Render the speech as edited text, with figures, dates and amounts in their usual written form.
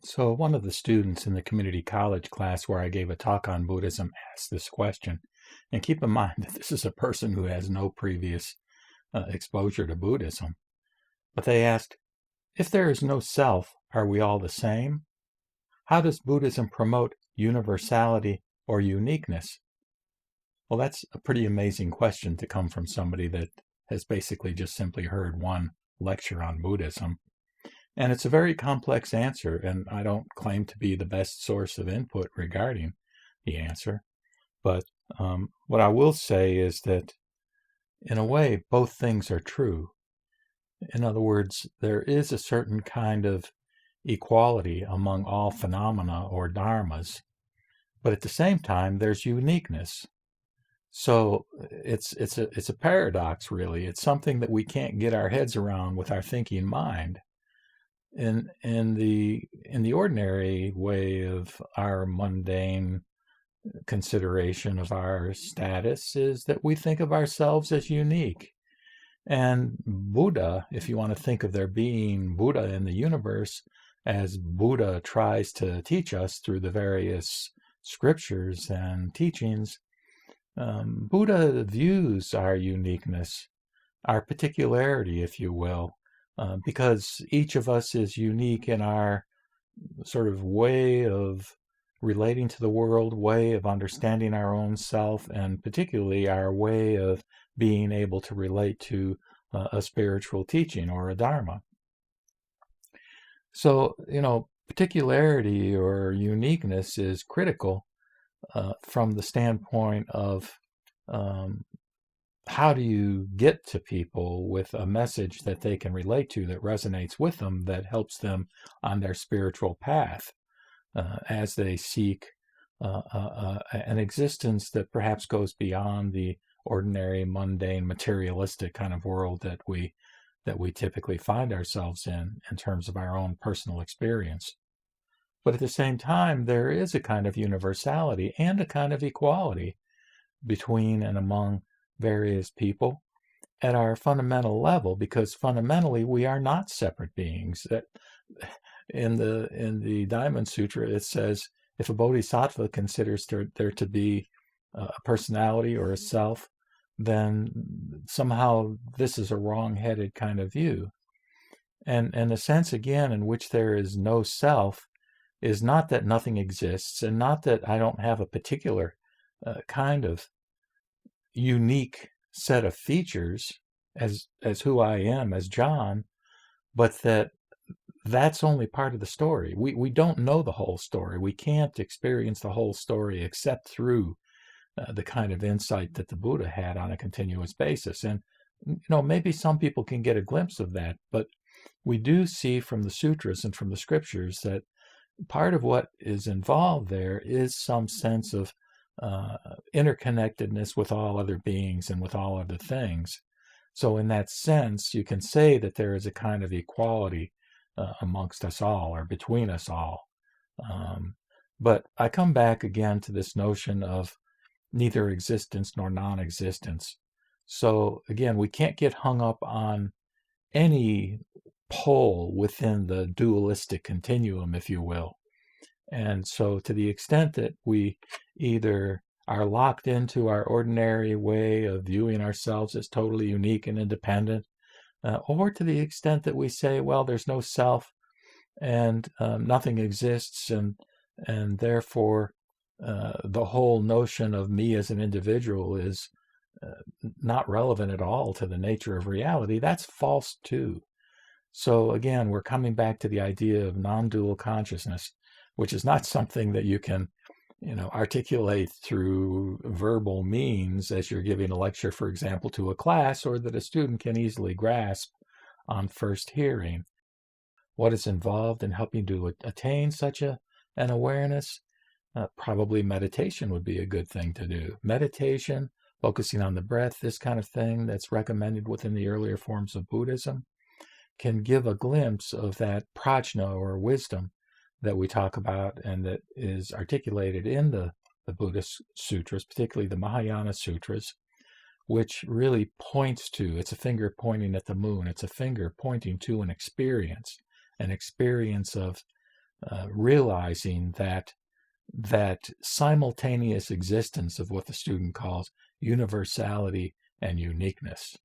So, one of the students in the community college class where I gave a talk on Buddhism asked this question. And keep in mind that this is a person who has no previous exposure to Buddhism. But they asked, if there is no self, are we all the same? How does Buddhism promote universality or uniqueness? Well, that's a pretty amazing question to come from somebody that has basically just simply heard one lecture on Buddhism. And it's a very complex answer, and I don't claim to be the best source of input regarding the answer. But what I will say is that, in a way, both things are true. In other words, there is a certain kind of equality among all phenomena or dharmas, but at the same time, there's uniqueness. So it's a paradox, really. It's something that we can't get our heads around with our thinking mind. In the ordinary way of our mundane consideration of our status is that we think of ourselves as unique. And Buddha, if you want to think of there being Buddha in the universe, as Buddha tries to teach us through the various scriptures and teachings, Buddha views our uniqueness, our particularity, if you will, because each of us is unique in our sort of way of relating to the world, way of understanding our own self, and particularly our way of being able to relate to a spiritual teaching or a dharma. So, particularity or uniqueness is critical from the standpoint of how do you get to people with a message that they can relate to, that resonates with them, that helps them on their spiritual path as they seek an existence that perhaps goes beyond the ordinary, mundane, materialistic kind of world that we typically find ourselves in terms of our own personal experience. But at the same time, there is a kind of universality and a kind of equality between and among various people at our fundamental level, because fundamentally we are not separate beings. That in the Diamond Sutra it says, if a bodhisattva considers there to be a personality or a self, then somehow this is a wrong-headed kind of view. And the sense, again, in which there is no self is not that nothing exists, and not that I don't have a particular kind of unique set of features as who I am as John, but that's only part of the story. We don't know the whole story. We can't experience the whole story except through the kind of insight that the Buddha had on a continuous basis. And maybe some people can get a glimpse of that, but we do see from the sutras and from the scriptures that part of what is involved there is some sense of interconnectedness with all other beings and with all other things. So in that sense, you can say that there is a kind of equality amongst us all, or between us all. But I come back again to this notion of neither existence nor non-existence. So again, we can't get hung up on any pole within the dualistic continuum, if you will. And so to the extent that we either are locked into our ordinary way of viewing ourselves as totally unique and independent, or to the extent that we say, well, there's no self and nothing exists, and therefore the whole notion of me as an individual is not relevant at all to the nature of reality, that's false too. So again, we're coming back to the idea of non-dual consciousness, which is not something that you can, articulate through verbal means as you're giving a lecture, for example, to a class, or that a student can easily grasp on first hearing. What is involved in helping to attain such an awareness? Probably meditation would be a good thing to do. Meditation, focusing on the breath, this kind of thing that's recommended within the earlier forms of Buddhism, can give a glimpse of that prajna or wisdom that we talk about and that is articulated in the Buddhist sutras, particularly the Mahayana sutras, which really points to, it's a finger pointing at the moon, it's a finger pointing to an experience of realizing that simultaneous existence of what the student calls universality and uniqueness.